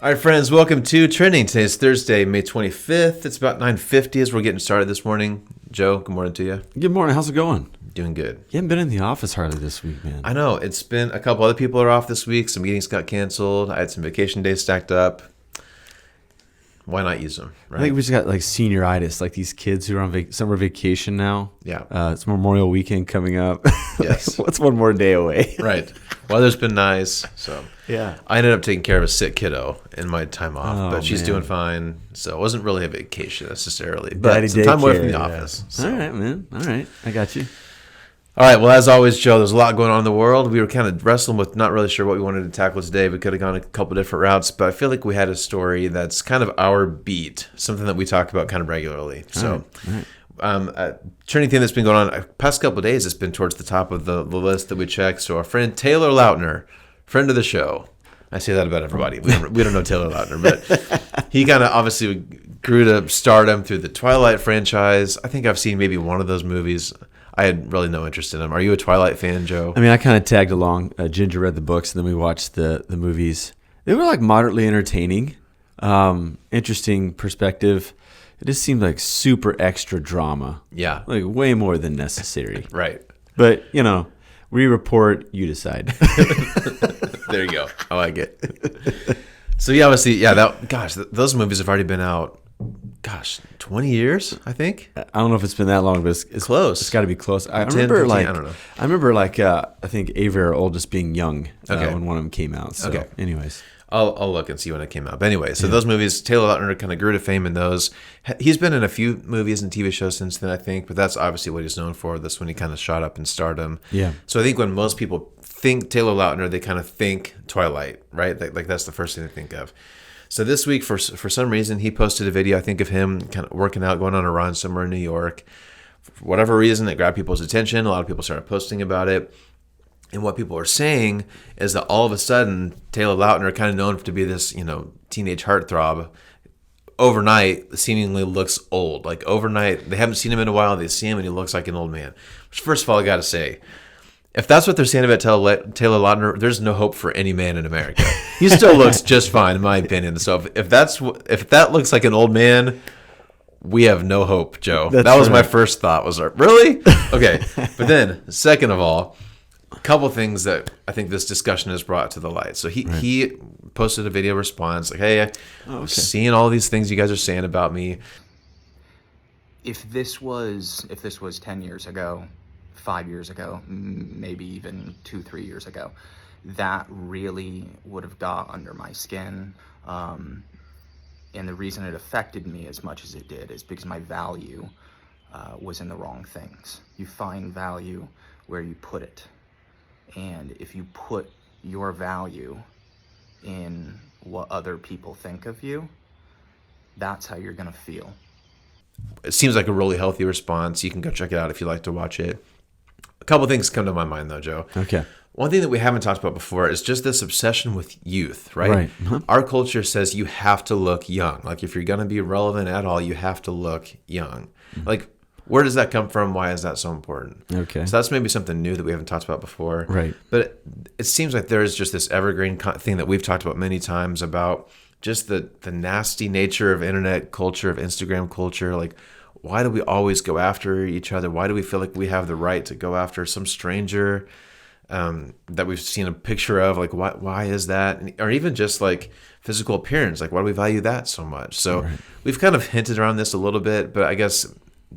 All right, friends, welcome to Trending. Today's Thursday, May 25th. It's about 9:50 as we're getting started this morning. Joe, good morning to you. Good morning. How's it going? Doing good. You haven't been in the office hardly this week, man. I know. It's been a couple other people are off this week. Some meetings got canceled. I had some vacation days stacked up. Why not use them, right? I think we just got like senioritis, like these kids who are on summer vacation now. Yeah. It's Memorial Weekend coming up. Yes. What's one more day away? Right. Weather's been nice, so Yeah. I ended up taking care of a sick kiddo in my time off, Oh, but she's man. doing fine. So it wasn't really a vacation necessarily, Daddy but some time away daycare, from the yeah. office. So. All right, man. All right. I got you. All right. Well, as always, Joe, there's a lot going on in the world. We were kind of wrestling with not really sure what we wanted to tackle today. We could have gone a couple different routes, but I feel like we had a story that's kind of our beat, something that we talk about kind of regularly. So, trending thing that's been going on past couple of days, it's been towards the top of the list that we checked. So our friend Taylor Lautner, friend of the show. I say that about everybody. We don't know Taylor Lautner, but he kind of obviously grew to stardom through the Twilight franchise. I think I've seen maybe one of those movies. I had really no interest in them. Are you a Twilight fan, Joe? I mean, I kind of tagged along. Ginger read the books, and then we watched the movies. They were like moderately entertaining, interesting perspective. It just seemed like super extra drama. Yeah. Like way more than necessary. Right. But, you know, we report, you decide. There you go. I like it. So, yeah, obviously, yeah, those movies have already been out, 20 years, I think. I don't know if it's been that long, but it's close. It's got to be close. I 10, remember 15, I don't know. I remember I think Avery, our oldest, being young Okay. when one of them came out. So, Okay. anyways. I'll look and see when it came out. But anyway, so those movies, Taylor Lautner kind of grew to fame in those. He's been in a few movies and TV shows since then, I think, but that's obviously what he's known for. That's when he kind of shot up in stardom. Yeah. So I think when most people think Taylor Lautner, they kind of think Twilight, right? Like that's the first thing they think of. So this week, for some reason, he posted a video, I think, of him kind of working out, going on a run somewhere in New York. For whatever reason, it grabbed people's attention. A lot of people started posting about it. And what people are saying is that all of a sudden, Taylor Lautner, kind of known to be this, teenage heartthrob, overnight seemingly looks old. Like overnight, they haven't seen him in a while. They see him and he looks like an old man. Which, first of all, I got to say, if that's what they're saying about Taylor Lautner, there's no hope for any man in America. He still looks just fine, in my opinion. So if that looks like an old man, we have no hope, Joe. That was my first thought. Was really? Okay. But then, second of all, a couple things that I think this discussion has brought to the light. So he posted a video response like, "Hey, I'm seeing all these things you guys are saying about me." If this was 10 years ago, 5 years ago, maybe even 2-3 years ago, that really would have got under my skin. And the reason it affected me as much as it did is because my value was in the wrong things. You find value where you put it. And if you put your value in what other people think of you, that's how you're going to feel. It seems like a really healthy response. You can go check it out if you like to watch it. A couple things come to my mind, though, Joe. Okay. One thing that we haven't talked about before is just this obsession with youth, right? Right. Uh-huh. Our culture says you have to look young. Like if you're going to be relevant at all, you have to look young. Mm-hmm. Like, where does that come from? Why is that so important? Okay. So that's maybe something new that we haven't talked about before. Right. But it seems like there is just this evergreen thing that we've talked about many times about just the nasty nature of internet culture, of Instagram culture. Like, why do we always go after each other? Why do we feel like we have the right to go after some stranger that we've seen a picture of? Like, why is that? Or even just like physical appearance. Like, why do we value that so much? So we've kind of hinted around this a little bit, but I guess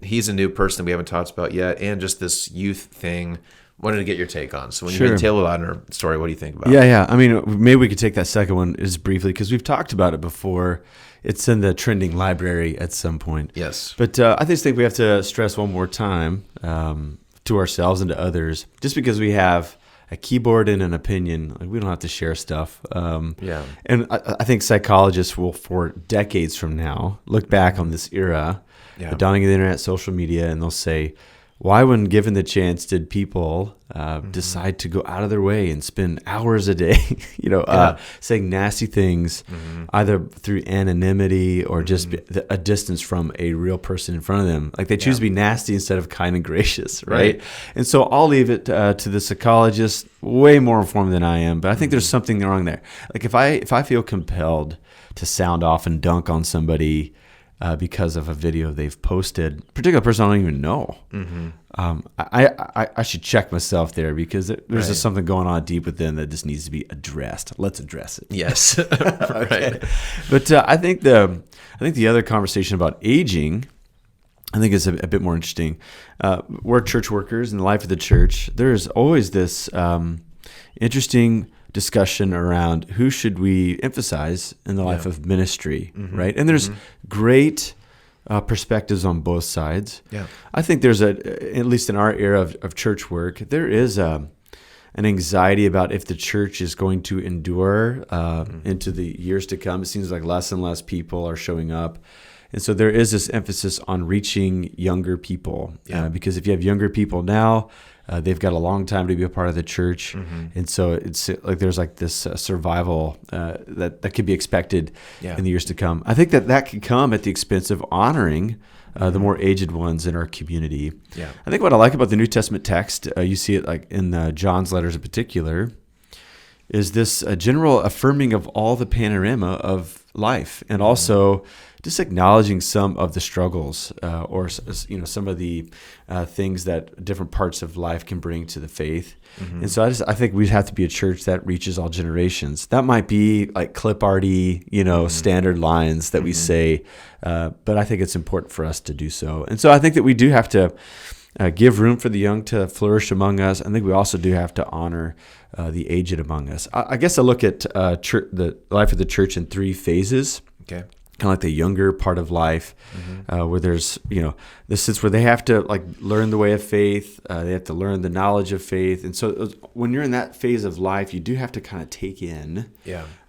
he's a new person that we haven't talked about yet, and just this youth thing. Wanted to get your take on. So when you read Taylor Lautner story, what do you think about it? Yeah. I mean, maybe we could take that second one just briefly because we've talked about it before. It's in the trending library at some point. Yes. But I just think we have to stress one more time to ourselves and to others, just because we have a keyboard and an opinion, like we don't have to share stuff. Yeah. And I think psychologists will, for decades from now, look back on this era, the dawning of the internet, social media, and they'll say, why, when given the chance, did people decide to go out of their way and spend hours a day, saying nasty things, either through anonymity or just a distance from a real person in front of them? Like they choose to be nasty instead of kind and gracious, right? And so I'll leave it to the psychologist, way more informed than I am, but I think there's something wrong there. Like if I feel compelled to sound off and dunk on somebody because of a video they've posted, a particular person I don't even know, I should check myself there, because there's just something going on deep within that just needs to be addressed. Let's address it. Yes. Right. But I think the other conversation about aging, I think is a bit more interesting. We're church workers in the life of the church. There's always this interesting discussion around who should we emphasize in the life of ministry, right? And there's great perspectives on both sides. Yeah, I think there's at least in our era of church work, there is an anxiety about if the church is going to endure into the years to come. It seems like less and less people are showing up. And so there is this emphasis on reaching younger people, because if you have younger people now, they've got a long time to be a part of the church. And so it's like there's like this survival that could be expected in the years to come. I think that could come at the expense of honoring the more aged ones in our community. Yeah. I think what I like about the New Testament text, you see it like in John's letters in particular, is this general affirming of all the panorama of life, and also just acknowledging some of the struggles or some of the things that different parts of life can bring to the faith. And so I think we'd have to be a church that reaches all generations. That might be like clip arty, standard lines that we say, but I think it's important for us to do so. And so I think that we do have to give room for the young to flourish among us. I think we also do have to honor the aged among us. I guess I look at the life of the church in three phases. Okay. Kind of like the younger part of life, where there's, the sense where they have to like learn the way of faith. They have to learn the knowledge of faith. And so when you're in that phase of life, you do have to kind of take in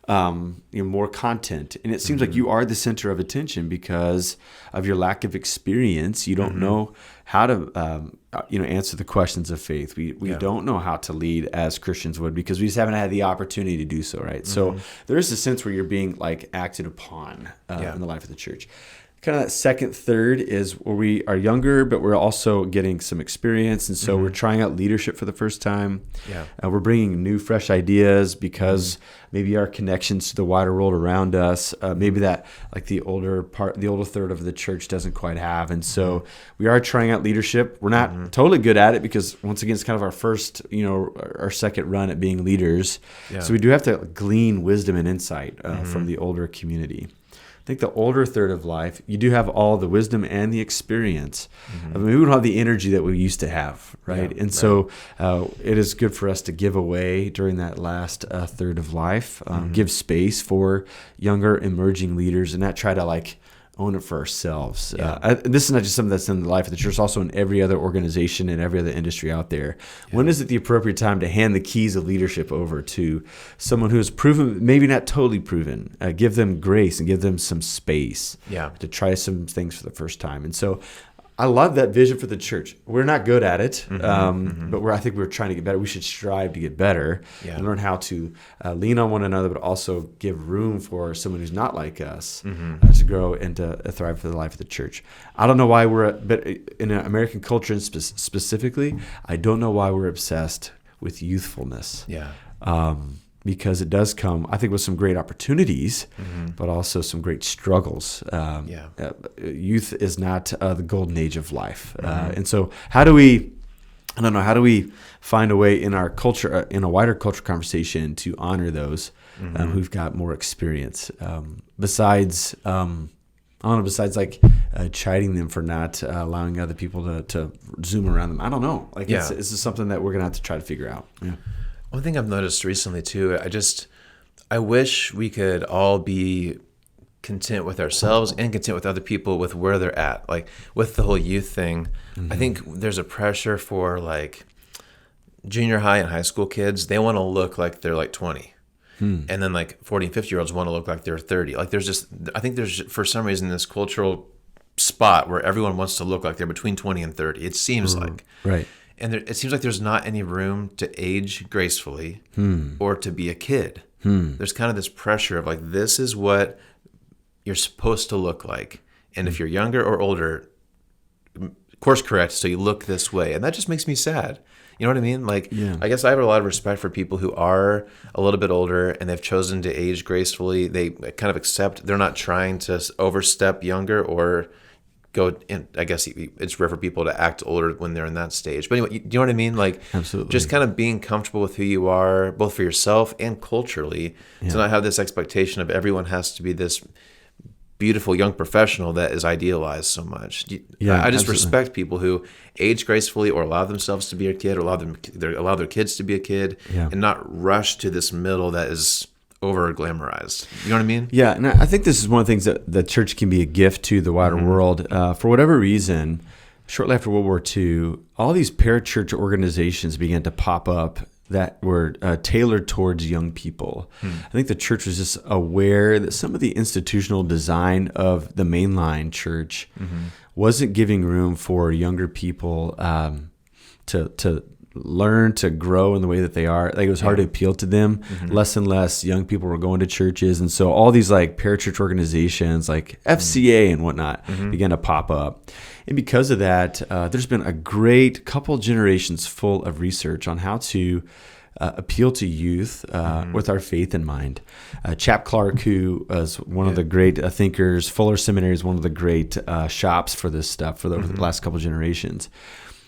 more content. And it seems like you are the center of attention because of your lack of experience. You don't know how to, answer the questions of faith. We don't know how to lead as Christians would, because we just haven't had the opportunity to do so, right? So there is a sense where you're being like acted upon in the life of the church. Kind of that second third is where we are younger, but we're also getting some experience. And so we're trying out leadership for the first time. Yeah. We're bringing new, fresh ideas because maybe our connections to the wider world around us, maybe that like the older third of the church doesn't quite have. And so we are trying out leadership. We're not totally good at it because once again, it's kind of our first, our second run at being leaders. Yeah. So we do have to glean wisdom and insight from the older community. I think the older third of life, you do have all the wisdom and the experience. I mean, we don't have the energy that we used to have, right? Yeah, and so it is good for us to give away during that last third of life, give space for younger emerging leaders, and not try to like own it for ourselves. This is not just something that's in the life of the church, it's also in every other organization and every other industry out there. Yeah. When is it the appropriate time to hand the keys of leadership over to someone who is proven, maybe not totally proven? Give them grace and give them some space to try some things for the first time. And so I love that vision for the church. We're not good at it, but I think we're trying to get better. We should strive to get better and learn how to lean on one another, but also give room for someone who's not like us to grow and to thrive for the life of the church. I don't know why but in American culture and specifically, I don't know why we're obsessed with youthfulness. Yeah. Because it does come, I think, with some great opportunities, but also some great struggles. Youth is not the golden age of life. And so how do we find a way in our culture, in a wider culture conversation, to honor those who've got more experience? Besides like chiding them for not allowing other people to zoom around them. I don't know. This is something that we're going to have to try to figure out. Yeah. One thing I've noticed recently too, I wish we could all be content with ourselves and content with other people with where they're at. Like with the whole youth thing, I think there's a pressure for like junior high and high school kids. They want to look like they're like 20. And then like 40 and 50-year-olds want to look like they're 30. Like I think there's for some reason this cultural spot where everyone wants to look like they're between 20 and 30. It seems like. Right. And it seems like there's not any room to age gracefully or to be a kid. There's kind of this pressure of like, this is what you're supposed to look like. And if you're younger or older, course correct, so you look this way. And that just makes me sad. You know what I mean? Like, I guess I have a lot of respect for people who are a little bit older and they've chosen to age gracefully. They kind of accept they're not trying to overstep younger or go in. I guess it's rare for people to act older when they're in that stage. But anyway, you know what I mean? Like, absolutely, just kind of being comfortable with who you are, both for yourself and culturally, to not have this expectation of everyone has to be this beautiful young professional that is idealized so much. I just respect people who age gracefully or allow themselves to be a kid or allow their kids to be a kid and not rush to this middle that is over glamorized. You know what I mean? Yeah, and I think this is one of the things that the church can be a gift to the wider world. For whatever reason, shortly after World War II, all these parachurch organizations began to pop up that were tailored towards young people. I think the church was just aware that some of the institutional design of the mainline church wasn't giving room for younger people to learn, to grow in the way that they are. Like, it was hard to appeal to them. Less and less young people were going to churches. And so all these like parachurch organizations like FCA and whatnot began to pop up. And because of that, there's been a great couple generations full of research on how to appeal to youth with our faith in mind. Chap Clark, who is one of the great thinkers, Fuller Seminary is one of the great shops for this stuff for the last couple generations.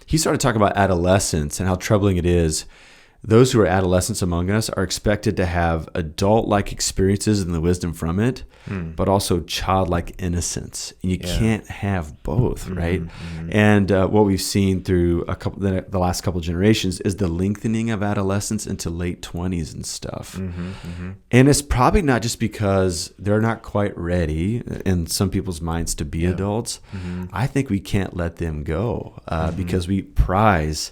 He started talking about adolescence and how troubling it is. Those who are adolescents among us are expected to have adult-like experiences and the wisdom from it, but also childlike innocence. And you can't have both, right? And what we've seen through the last couple generations is the lengthening of adolescence into late 20s and stuff. And it's probably not just because they're not quite ready in some people's minds to be adults. I think we can't let them go because we prize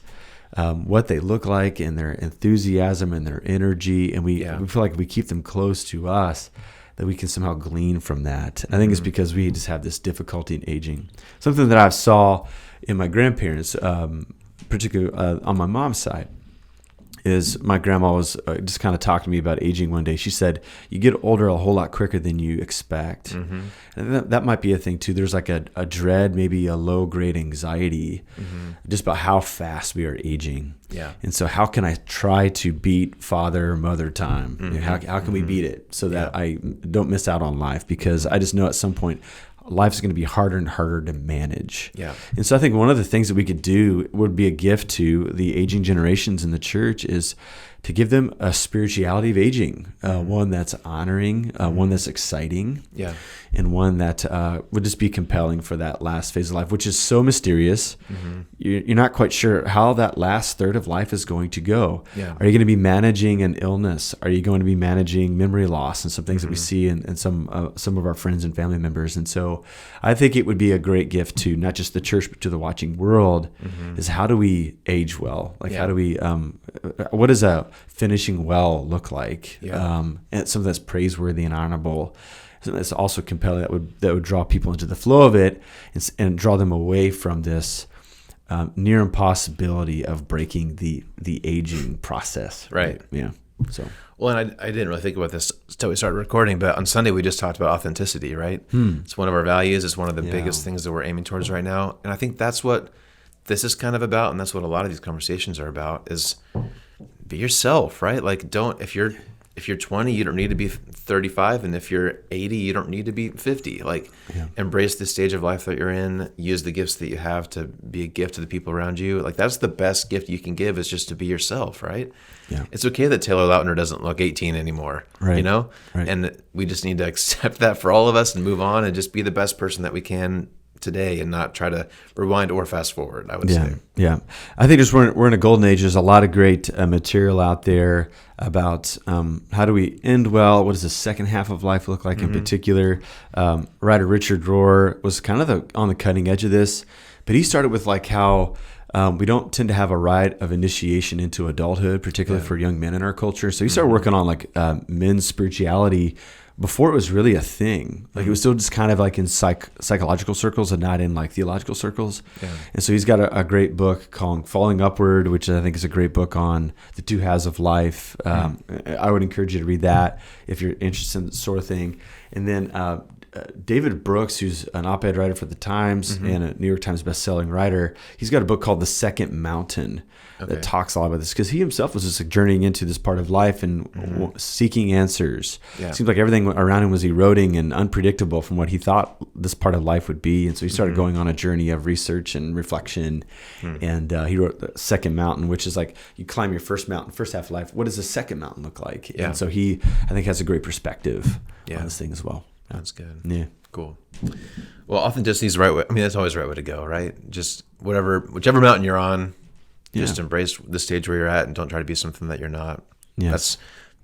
what they look like and their enthusiasm and their energy. And we feel like if we keep them close to us, that we can somehow glean from that. I think it's because we just have this difficulty in aging. Something that I saw in my grandparents, particularly on my mom's side, is my grandma was just kind of talking to me about aging one day. She said, you get older a whole lot quicker than you expect. And that might be a thing too. There's like a dread, maybe a low-grade anxiety just about how fast we are aging. And so how can I try to beat father or mother time? You know, how can we beat it so that I don't miss out on life? Because I just know at some point life is going to be harder and harder to manage. And so I think one of the things that we could do would be a gift to the aging generations in the church is to give them a spirituality of aging, one that's honoring, one that's exciting, and one that would just be compelling for that last phase of life, which is so mysterious. You're not quite sure how that last third of life is going to go. Are you going to be managing an illness? Are you going to be managing memory loss and some things that we see in some of our friends and family members? And so I think it would be a great gift to not just the church, but to the watching world is how do we age well? Like how do we, what does a finishing well look like? And something that's praiseworthy and honorable. Something that's also compelling that would draw people into the flow of it and draw them away from this near impossibility of breaking the aging process. Right. Yeah. So. Well, and I didn't really think about this until we started recording, but on Sunday we just talked about authenticity, right? It's one of our values. It's one of the biggest things that we're aiming towards right now. And I think that's what this is kind of about, and that's what a lot of these conversations are about, is be yourself, right? Like, if you're 20, you don't need to be 35, and if you're 80, you don't need to be 50. Like, embrace the stage of life that you're in. Use the gifts that you have to be a gift to the people around you. Like, that's the best gift you can give, is just to be yourself, right? It's okay that Taylor Lautner doesn't look 18 anymore, you know? And we just need to accept that for all of us and move on and just be the best person that we can today and not try to rewind or fast forward, I would say. I think we're in a golden age. There's a lot of great material out there about how do we end well. What does the second half of life look like in particular? Writer Richard Rohr was kind of on the cutting edge of this, but he started with like how We don't tend to have a rite of initiation into adulthood, particularly for young men in our culture. So he started working on like men's spirituality before it was really a thing. Like it was still just kind of like in psychological circles and not in like theological circles. Yeah. And so he's got a great book called Falling Upward, which I think is a great book on the two halves of life. I would encourage you to read that if you're interested in that sort of thing. And then David Brooks, who's an op-ed writer for the Times and a New York Times best-selling writer, he's got a book called The Second Mountain that talks a lot about this, because he himself was just like journeying into this part of life and seeking answers. Yeah. It seems like everything around him was eroding and unpredictable from what he thought this part of life would be. And so he started going on a journey of research and reflection. And he wrote The Second Mountain, which is like you climb your first mountain, first half of life. What does the second mountain look like? Yeah. And so he, I think, has a great perspective on this thing as well. That's good. Yeah. Cool. Well, authenticity is the right way. I mean, that's always the right way to go, right? Just whichever mountain you're on, just embrace the stage where you're at and don't try to be something that you're not. Yeah. That's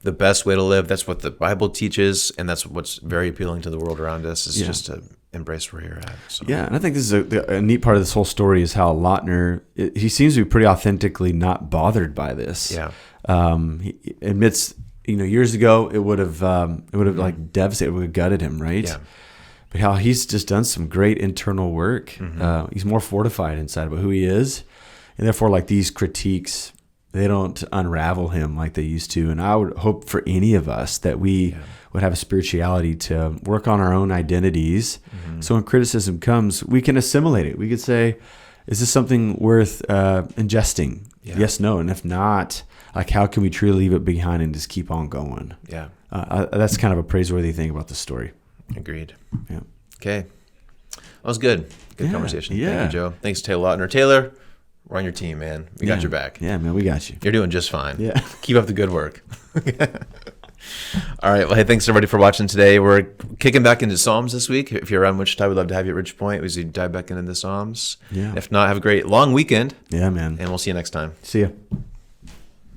the best way to live. That's what the Bible teaches, and that's what's very appealing to the world around us, is just to embrace where you're at. So. Yeah, and I think this is a neat part of this whole story is how Lautner, he seems to be pretty authentically not bothered by this. Yeah. He admits, years ago it would have like devastated, it would have gutted him, right? Yeah. But how he's just done some great internal work. He's more fortified inside about who he is, and therefore, like, these critiques, they don't unravel him like they used to. And I would hope for any of us that we would have a spirituality to work on our own identities. So when criticism comes, we can assimilate it. We could say, is this something worth ingesting? Yeah. Yes, no. And if not, like, how can we truly leave it behind and just keep on going? Yeah. That's kind of a praiseworthy thing about this story. Agreed. Yeah. Okay. That was good. Good conversation. Yeah. Thank you, Joe. Thanks, Taylor Lautner. Taylor, we're on your team, man. We got your back. Yeah, man, we got you. You're doing just fine. Yeah. Keep up the good work. All right. Well, hey, thanks everybody for watching today. We're kicking back into Psalms this week. If you're around Wichita, we'd love to have you at Ridgepoint. We dive back into the Psalms. Yeah. If not, have a great long weekend. Yeah, man. And we'll see you next time. See ya.